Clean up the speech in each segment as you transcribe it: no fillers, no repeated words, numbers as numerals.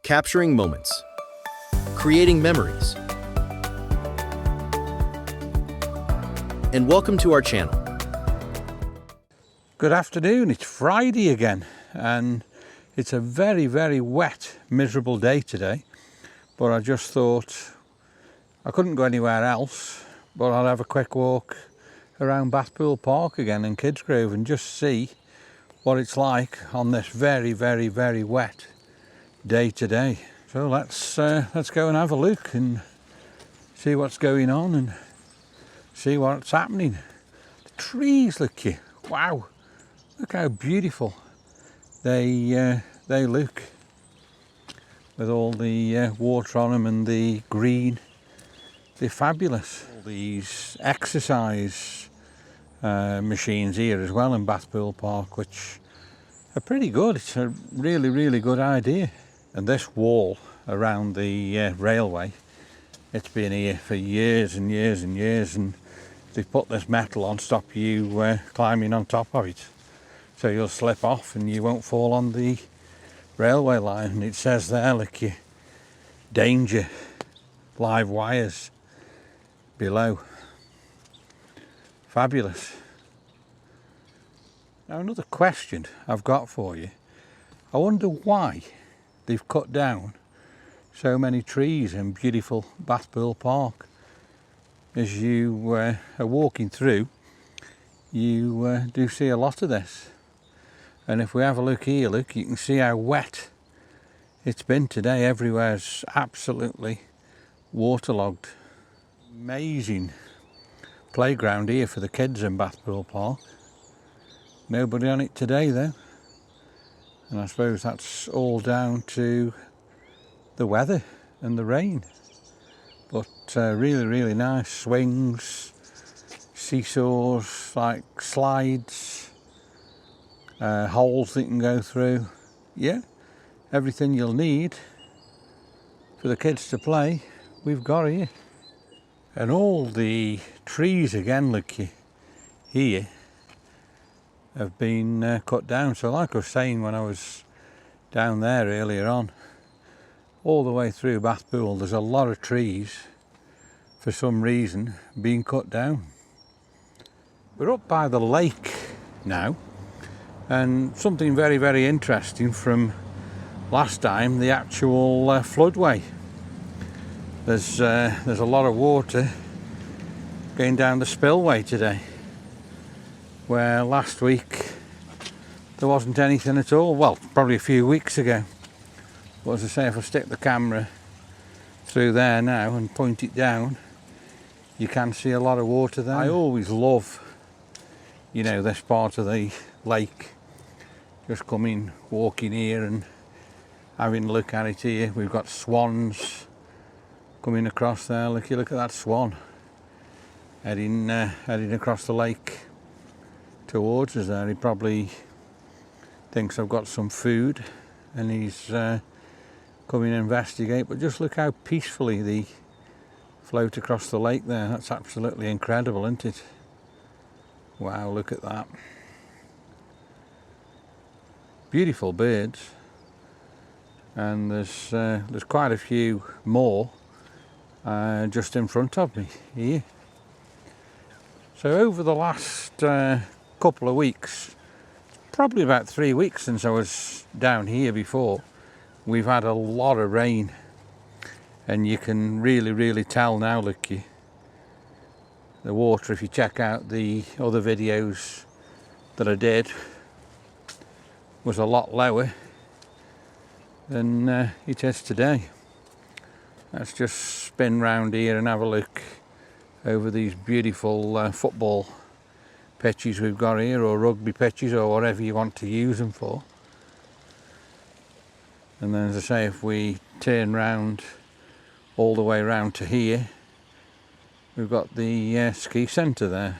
capturing moments, creating memories. And welcome to our channel. Good afternoon, it's Friday again, and it's a very, very wet, miserable day today. But I just thought I couldn't go anywhere else, but I'll have a quick walk around Bathpool Park again in Kidsgrove and just see what it's like on this very, very, very wet day today. So let's go and have a look and see what's going on and see what's happening. The trees, look here, wow, look how beautiful they look with all the water on them and the green. They're fabulous. All these exercise machines here as well in Bathpool Park, which are pretty good. It's a really, really good idea. And this wall around the railway, it's been here for years and years and years, and they've put this metal on to stop you climbing on top of it, so you'll slip off and you won't fall on the railway line. And it says there, look, you danger, live wires below. Fabulous. Now another question I've got for you. I wonder why they've cut down so many trees in beautiful Bathpool Park. As you are walking through, you do see a lot of this. And if we have a look here, look, you can see how wet it's been today. Everywhere's absolutely waterlogged. Amazing playground here for the kids in Bathpool Park. Nobody on it today though, and I suppose that's all down to the weather and the rain. But really, really nice swings, seesaws, like slides, holes that you can go through. Yeah, everything you'll need for the kids to play, we've got here. And all the trees again, look here, have been cut down. So like I was saying when I was down there earlier on, all the way through Bathpool there's a lot of trees for some reason being cut down. We're up by the lake now, and something very, very interesting from last time, the actual floodway. There's a lot of water going down the spillway today, where last week there wasn't anything at all. Well, probably a few weeks ago. But as I say, if I stick the camera through there now and point it down, you can see a lot of water there. I always love, you know, this part of the lake. Just coming, walking here and having a look at it here. We've got swans coming across there. Look at that swan heading across the lake towards us there. He probably thinks I've got some food and he's coming to investigate. But just look how peacefully they float across the lake there. That's absolutely incredible, isn't it? Wow, look at that. Beautiful birds. And there's quite a few more just in front of me here. So over the last couple of weeks, probably about 3 weeks since I was down here before, we've had a lot of rain, and you can really, really tell now, look, the water, if you check out the other videos that I did, was a lot lower than it is today. Let's just spin round here and have a look over these beautiful football pitches we've got here, or rugby pitches, or whatever you want to use them for. And then, as I say, if we turn round all the way round to here, we've got the ski centre there.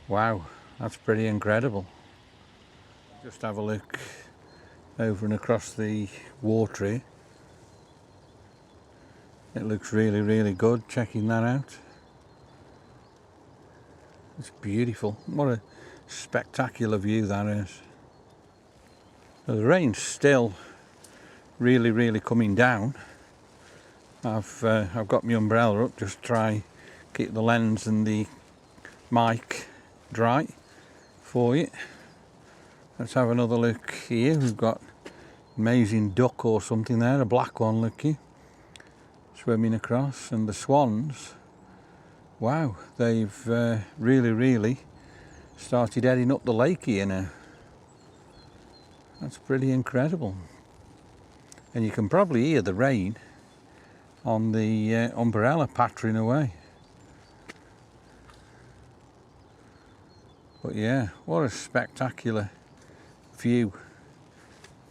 Wow, that's pretty incredible. Just have a look over and across the water here. It looks really, really good, checking that out. It's beautiful. What a spectacular view that is. The rain's still really coming down, I've got my umbrella up just to try keep the lens and the mic dry for you. Let's have another look here. We've got amazing duck or something there, a black one, looky, swimming across. And the swans, wow, they've really started heading up the lake here now. That's pretty incredible. And you can probably hear the rain on the umbrella pattering away. But yeah, what a spectacular view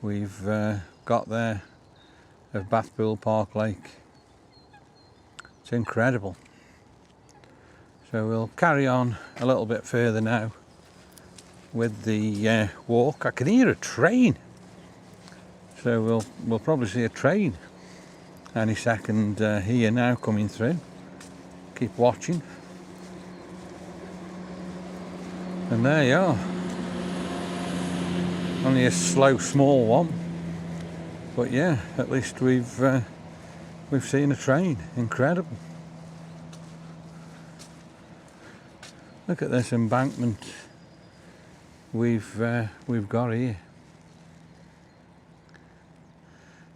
we've got there of Bathpool Park Lake. It's incredible. So we'll carry on a little bit further now with the walk. I can hear a train, so we'll probably see a train any second here now coming through. Keep watching. And there you are. Only a slow, small one, but yeah, at least we've seen a train. Incredible. Look at this embankment we've got here.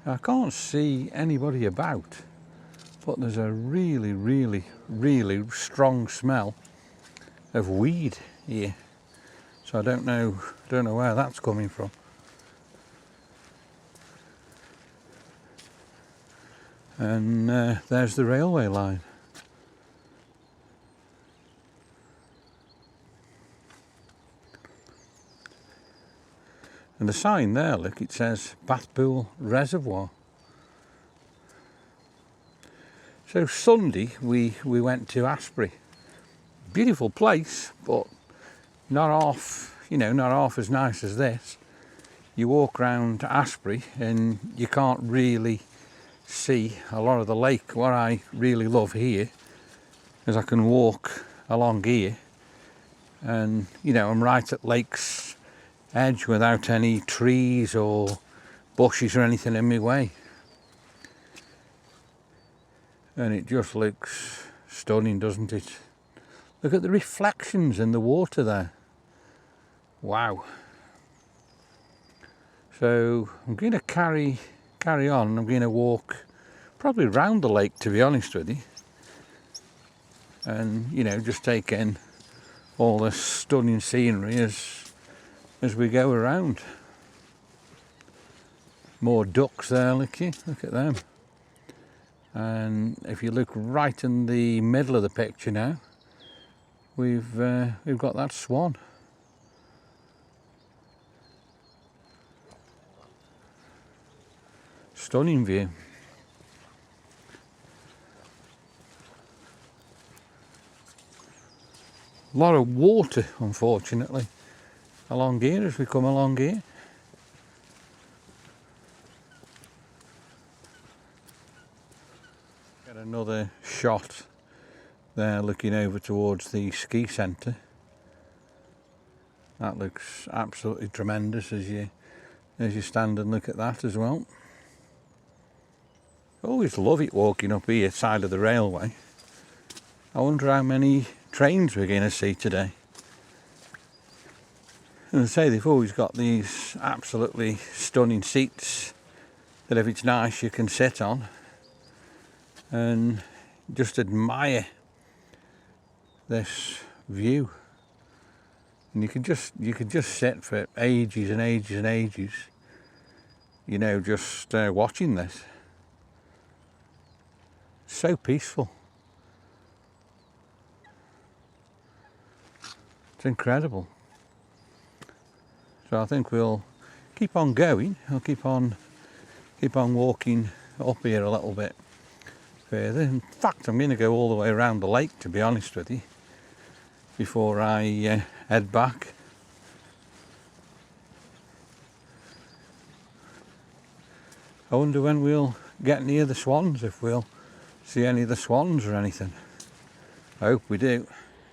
I can't see anybody about, but there's a really strong smell of weed here. So I don't know where that's coming from. And there's the railway line. And the sign there, look, it says Bathpool Reservoir. So Sunday we went to Asprey. Beautiful place, but not half as nice as this. You walk around Asprey and you can't really see a lot of the lake. What I really love here is I can walk along here and I'm right at lake's edge without any trees or bushes or anything in my way. And it just looks stunning, doesn't it? Look at the reflections in the water there. Wow. So I'm going to carry on. I'm going to walk probably round the lake, to be honest with you. And just take in all this stunning scenery as we go around. More ducks there, look at them. And if you look right in the middle of the picture now, we've got that swan. Stunning view. A lot of water, unfortunately, along here as we come along here. Get another shot there looking over towards the ski centre. That looks absolutely tremendous as you stand and look at that as well. I always love it walking up here side of the railway. I wonder how many trains we're going to see today. And I say they've always got these absolutely stunning seats that if it's nice you can sit on and just admire this view. And you could just sit for ages and ages and ages, just watching this. So peaceful. It's incredible. So I think we'll keep on going. I'll keep on walking up here a little bit further. In fact, I'm going to go all the way around the lake, to be honest with you, before I head back. I wonder when we'll get near the swans, if we'll see any of the swans or anything. I hope we do.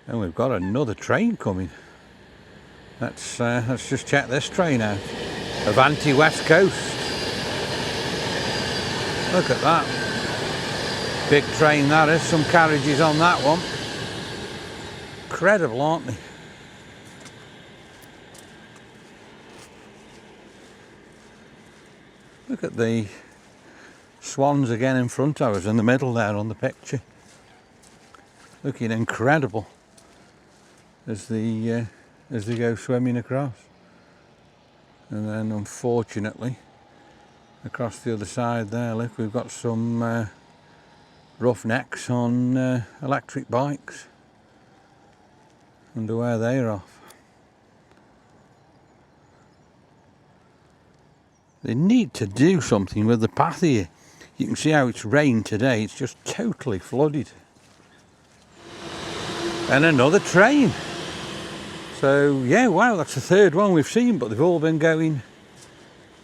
And we've got another train coming. Let's just check this train out. Avanti West Coast. Look at that. Big train that is, some carriages on that one. Incredible, aren't they? Look at the swans again in front of us, in the middle there on the picture. Looking incredible as they go swimming across. And then unfortunately, across the other side there, look, we've got some roughnecks on electric bikes. Wonder where they're off. They need to do something with the path here. You can see how it's rained today, it's just totally flooded. And another train. So yeah, wow, that's the third one we've seen, but they've all been going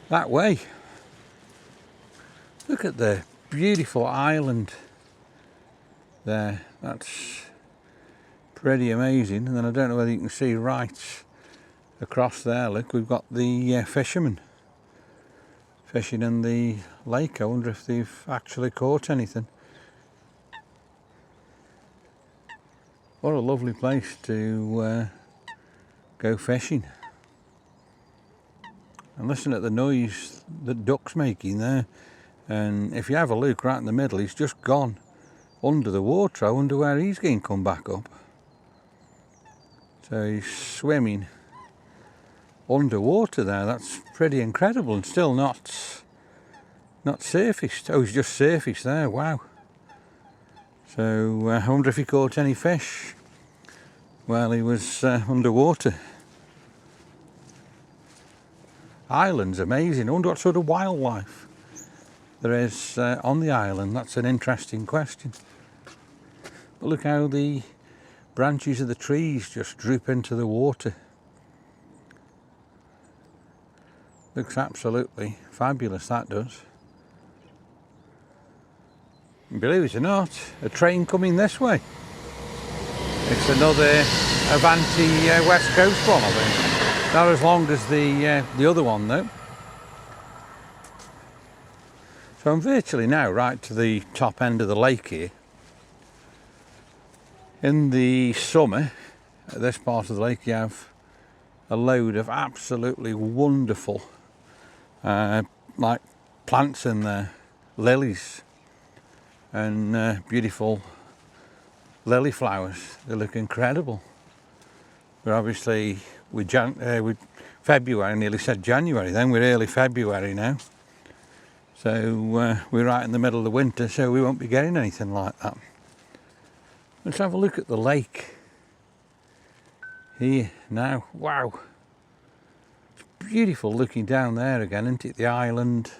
that way. Look at the beautiful island there. That's pretty amazing. And then I don't know whether you can see right across there, look, we've got the fishermen fishing in the lake. I wonder if they've actually caught anything. What a lovely place to go fishing. And listen at the noise that duck's making there. And if you have a look right in the middle, he's just gone under the water. I wonder where he's going to come back up. So he's swimming underwater there. That's pretty incredible, and still not surfaced. Oh, he's just surfaced there. Wow. So I wonder if he caught any fish while he was underwater. Island's amazing. I wonder what sort of wildlife there is on the island. That's an interesting question. But look how the branches of the trees just droop into the water. Looks absolutely fabulous, that does. And believe it or not, a train coming this way. It's another Avanti West Coast one, I think. Not as long as the other one though. So I'm virtually now right to the top end of the lake here. In the summer, at this part of the lake, you have a load of absolutely wonderful like plants in there, lilies and beautiful lily flowers. They look incredible. We're obviously with February, I nearly said January then, we're early February now. So we're right in the middle of the winter, so we won't be getting anything like that. Let's have a look at the lake here now. Wow. It's beautiful looking down there again, isn't it? The island,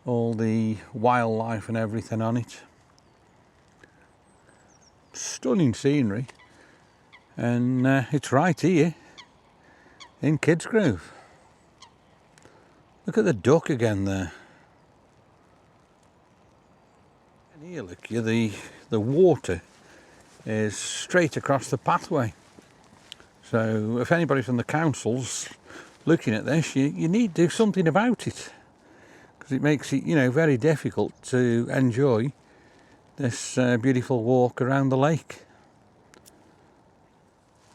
all the wildlife and everything on it. Stunning scenery. And it's right here in Kidsgrove. Look at the duck again there. And here, look, the water is straight across the pathway. So if anybody from the council's looking at this, you need to do something about it, because it makes it, you know, very difficult to enjoy this beautiful walk around the lake.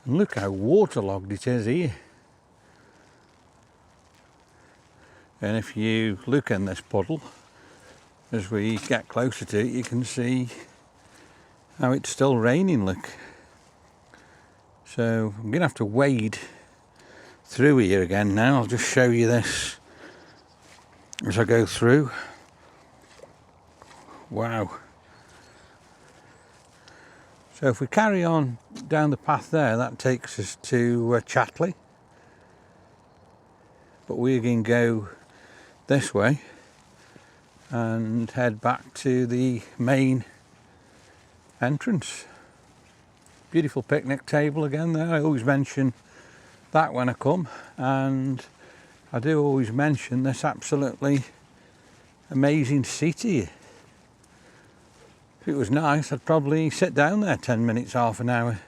And look how waterlogged it is here. And if you look in this puddle, as we get closer to it, you can see how it's still raining, look. So I'm going to have to wade through here again now. I'll just show you this as I go through. Wow. So if we carry on down the path there, that takes us to Chatley. But we're going to go this way and head back to the main entrance. Beautiful picnic table again there. I always mention that when I come, and I do always mention this absolutely amazing seat here. If it was nice, I'd probably sit down there 10 minutes, half an hour,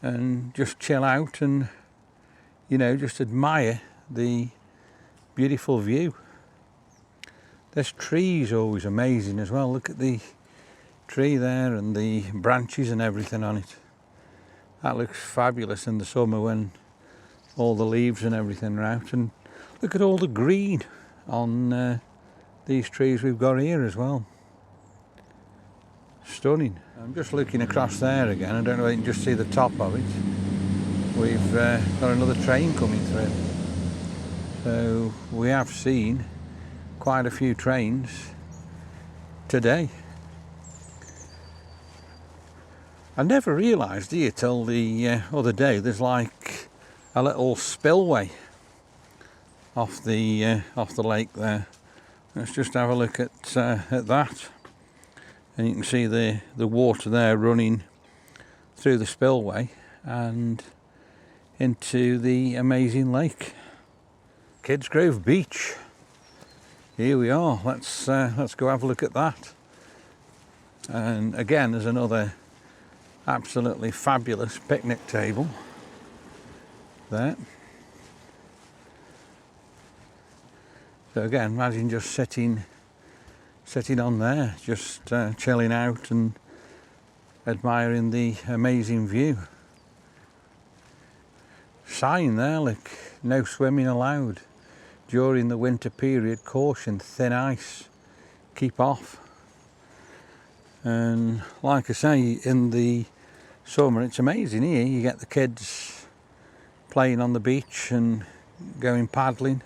and just chill out and, you know, just admire the beautiful view. This tree's always amazing as well. Look at the tree there and the branches and everything on it. That looks fabulous in the summer when all the leaves and everything are out. And look at all the green on these trees we've got here as well. Stunning. I'm just looking across there again. I don't know if you can just see the top of it. We've got another train coming through. So we have seen quite a few trains today. I never realised here till the other day there's like a little spillway off the lake there. Let's just have a look at that, and you can see the water there running through the spillway and into the amazing lake. Kidsgrove Beach. Here we are. Let's go have a look at that. And again, there's another absolutely fabulous picnic table there. So again, imagine just sitting on there, just chilling out and admiring the amazing view. Sign there, look, no swimming allowed. During the winter period, caution, thin ice, keep off. And like I say, in the summer it's amazing here. You get the kids playing on the beach and going paddling.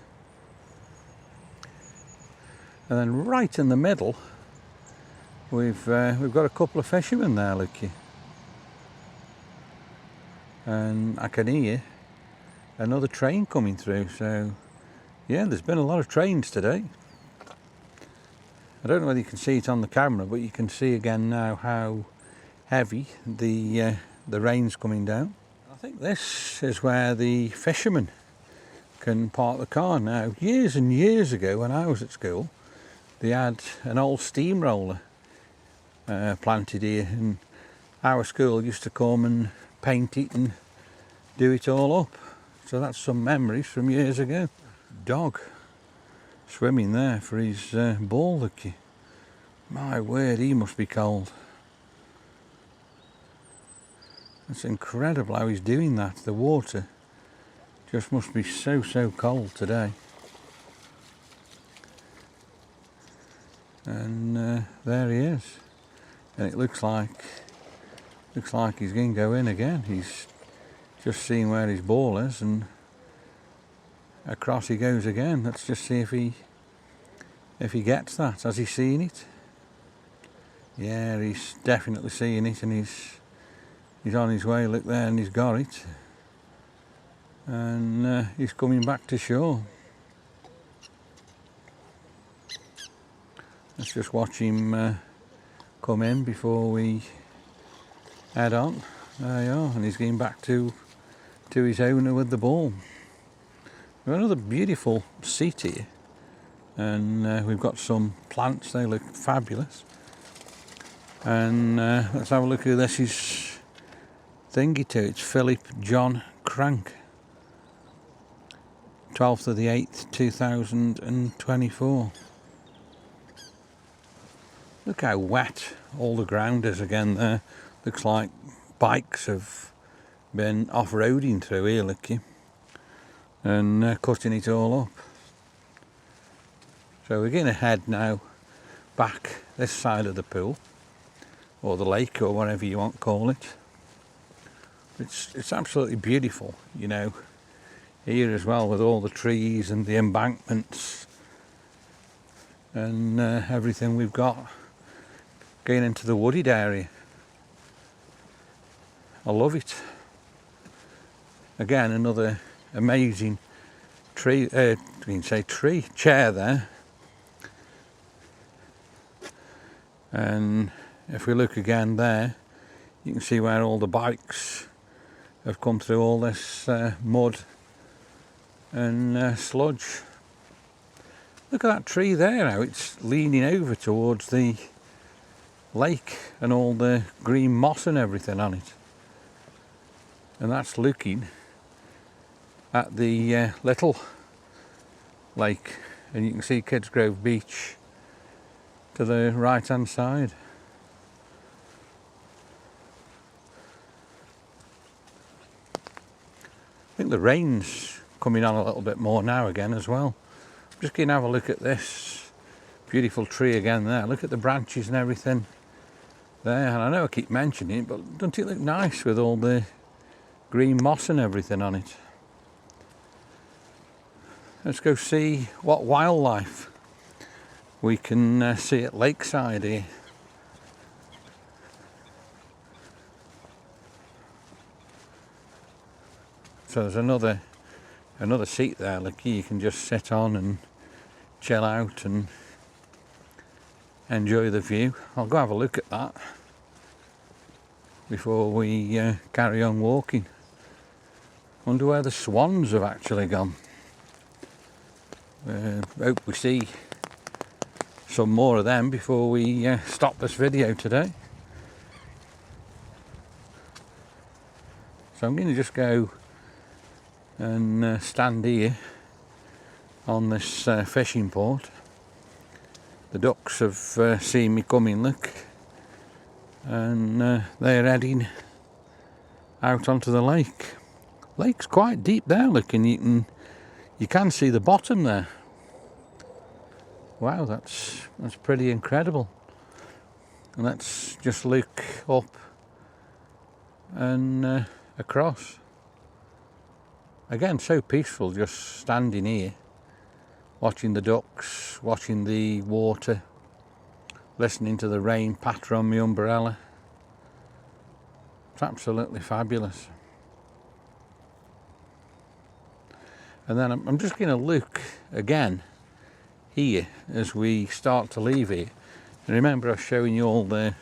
And then right in the middle, we've got a couple of fishermen there, looky. And I can hear another train coming through, so yeah, there's been a lot of trains today. I don't know whether you can see it on the camera, but you can see again now how heavy the rain's coming down. I think this is where the fishermen can park the car now. Years and years ago when I was at school, they had an old steamroller planted here, and our school used to come and paint it and do it all up. So that's some memories from years ago. Dog swimming there for his ball, looky. My word, he must be cold. It's incredible how he's doing that. The water just must be so cold today. And there he is. And it looks like he's going to go in again. He's just seeing where his ball is, and across he goes again. Let's just see if he gets that. Has he seen it? Yeah, he's definitely seeing it, and he's on his way. Look there, and he's got it. And he's coming back to shore. Let's just watch him come in before we head on. There you are, and he's going back to his owner with the ball. We've got another beautiful seat here, and we've got some plants. They look fabulous. And let's have a look who this is thingy to. It's Philip John Crank, 12th of the 8th 2024. Look how wet all the ground is again there. Looks like bikes have been off-roading through here, looky, and cutting it all up. So we're going to head now back this side of the pool, or the lake, or whatever you want to call it. It's absolutely beautiful, you know, here as well, with all the trees and the embankments and everything we've got going into the wooded area. I love it. Again, another amazing chair there. And if we look again there, you can see where all the bikes have come through all this mud and sludge. Look at that tree there, how it's leaning over towards the lake and all the green moss and everything on it. And that's looking at the little lake, and you can see Kidsgrove Beach to the right hand side. I think the rain's coming on a little bit more now again as well. Just going to have a look at this beautiful tree again there. Look at the branches and everything there. And I know I keep mentioning it, but doesn't it look nice with all the green moss and everything on it? Let's go see what wildlife we can see at Lakeside here. So there's another seat there, look, you can just sit on and chill out and enjoy the view. I'll go have a look at that before we carry on walking. Wonder where the swans have actually gone. Hope we see some more of them before we stop this video today. So I'm going to just go and stand here on this fishing port. The ducks have seen me coming, look, and they're heading out onto the lake. Lake's quite deep there, look, and you can see the bottom there. Wow, that's pretty incredible. And let's just look up and across. Again, so peaceful, just standing here, watching the ducks, watching the water, listening to the rain patter on my umbrella. It's absolutely fabulous. And then I'm just going to look again here as we start to leave here. And remember, I was showing you all the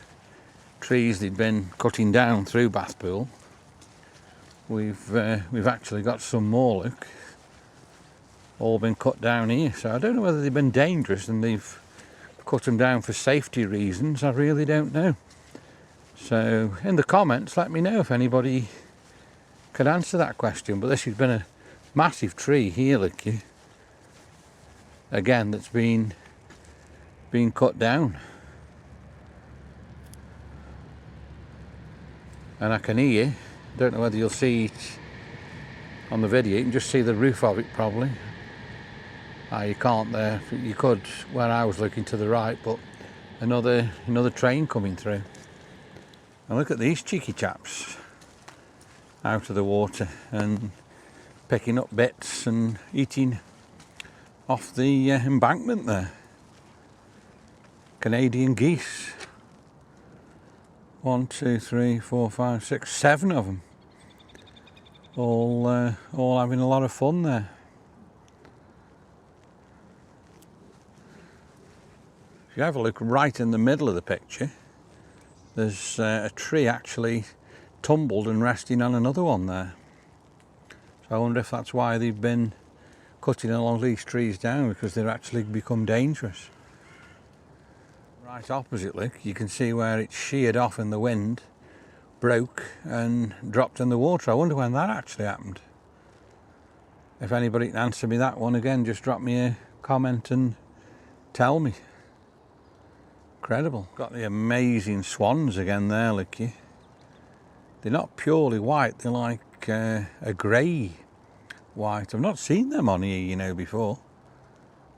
trees they'd been cutting down through Bathpool. We've actually got some more, look, all been cut down here. So I don't know whether they've been dangerous and they've cut them down for safety reasons. I really don't know. So in the comments, let me know if anybody could answer that question. But this has been a massive tree here, look, again, that's been cut down. And I can hear, don't know whether you'll see it on the video, you can just see the roof of it probably. You can't there, you could where I was looking to the right, but another train coming through. And look at these cheeky chaps out of the water and picking up bits and eating off the embankment there. Canadian geese. 1, 2, 3, 4, 5, 6, 7 of them. All having a lot of fun there. If you have a look right in the middle of the picture, there's a tree actually tumbled and resting on another one there. So I wonder if that's why they've been cutting along these trees down, because they've actually become dangerous. Right opposite, look, you can see where it's sheared off in the wind, broke and dropped in the water. I wonder when that actually happened. If anybody can answer me that one, again, just drop me a comment and tell me. Incredible. Got the amazing swans again there, look you. They're not purely white, they're like a grey white. I've not seen them on here, you know, before.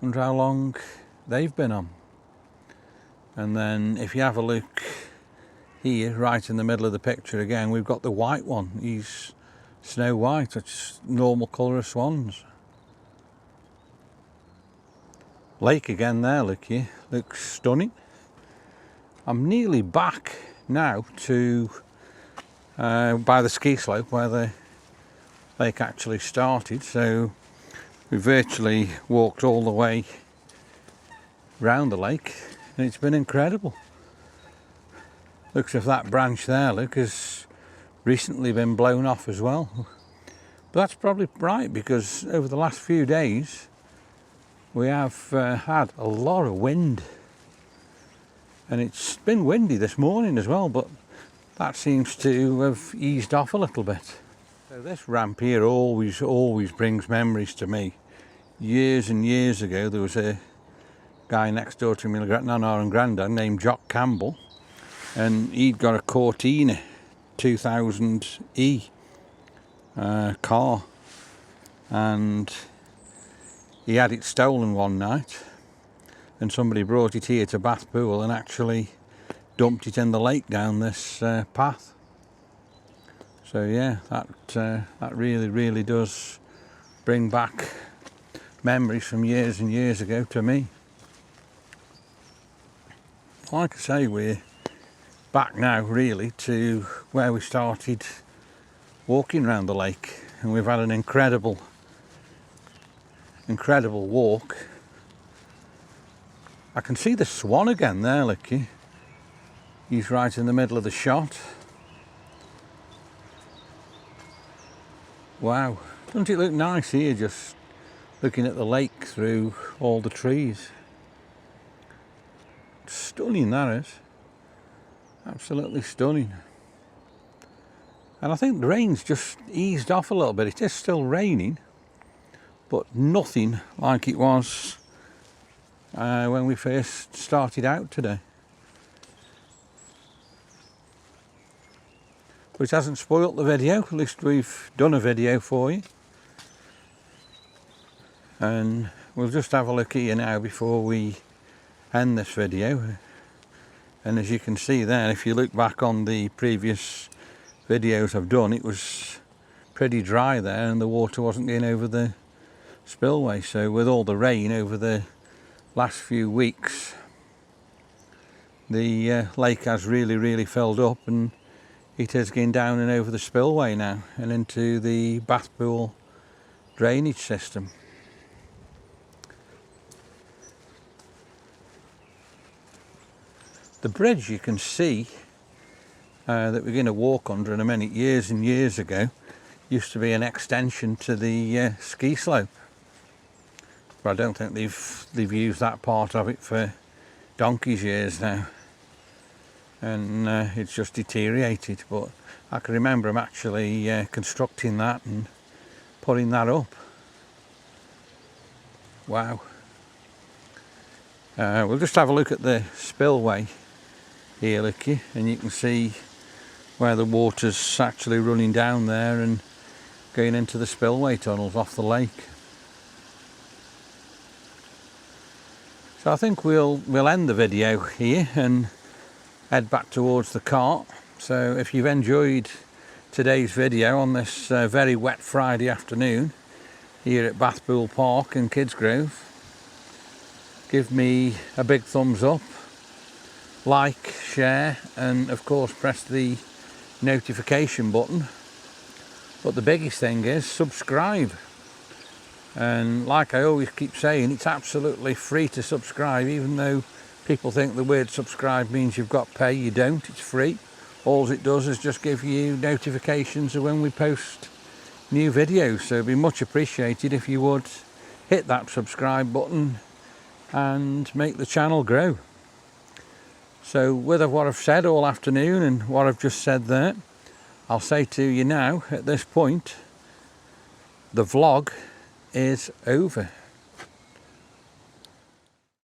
Wonder how long they've been on. And then if you have a look here, right in the middle of the picture again, we've got the white one. He's snow white, it's normal colour of swans. Lake again there, look here, looks stunning. I'm nearly back now to by the ski slope where the lake actually started, so we virtually walked all the way round the lake and it's been incredible. Looks as if that branch there, look, has recently been blown off as well. But that's probably right, because over the last few days we have had a lot of wind. And it's been windy this morning as well, but that seems to have eased off a little bit. So this ramp here always brings memories to me. Years and years ago there was a guy next door to me, Nana and Grandad, named Jock Campbell, and he'd got a Cortina 2000E car, and he had it stolen one night, and somebody brought it here to Bathpool and actually dumped it in the lake down this path. So yeah, that really does bring back memories from years and years ago to me. Like I say, we're back now really to where we started walking around the lake, and we've had an incredible walk. I can see the swan again there, looky. He's right in the middle of the shot. Wow, doesn't it look nice here, just looking at the lake through all the trees? Stunning, that is. Absolutely stunning. And I think the rain's just eased off a little bit. It is still raining, but nothing like it was when we first started out today. But it hasn't spoilt the video. At least we've done a video for you. And we'll just have a look here now before we end this video. And as you can see there, if you look back on the previous videos I've done, it was pretty dry there and the water wasn't going over the spillway. So with all the rain over the last few weeks, the lake has really filled up, and it is going down and over the spillway now and into the Bathpool drainage system. The bridge you can see that we're going to walk under in a minute, years and years ago, used to be an extension to the ski slope. But I don't think they've used that part of it for donkey's years now. And it's just deteriorated, but I can remember them actually constructing that and putting that up. Wow. We'll just have a look at the spillway here, looky, and you can see where the water's actually running down there and going into the spillway tunnels off the lake. So I think we'll end the video here and head back towards the cart. So if you've enjoyed today's video on this very wet Friday afternoon here at Bathpool Park in Kidsgrove, give me a big thumbs up, like, share, and of course press the notification button. But the biggest thing is subscribe. And like I always keep saying, it's absolutely free to subscribe, even though people think the word subscribe means you've got to pay. You don't, it's free. All it does is just give you notifications of when we post new videos. So it'd be much appreciated if you would hit that subscribe button and make the channel grow. So with what I've said all afternoon and what I've just said there, I'll say to you now at this point, the vlog is over.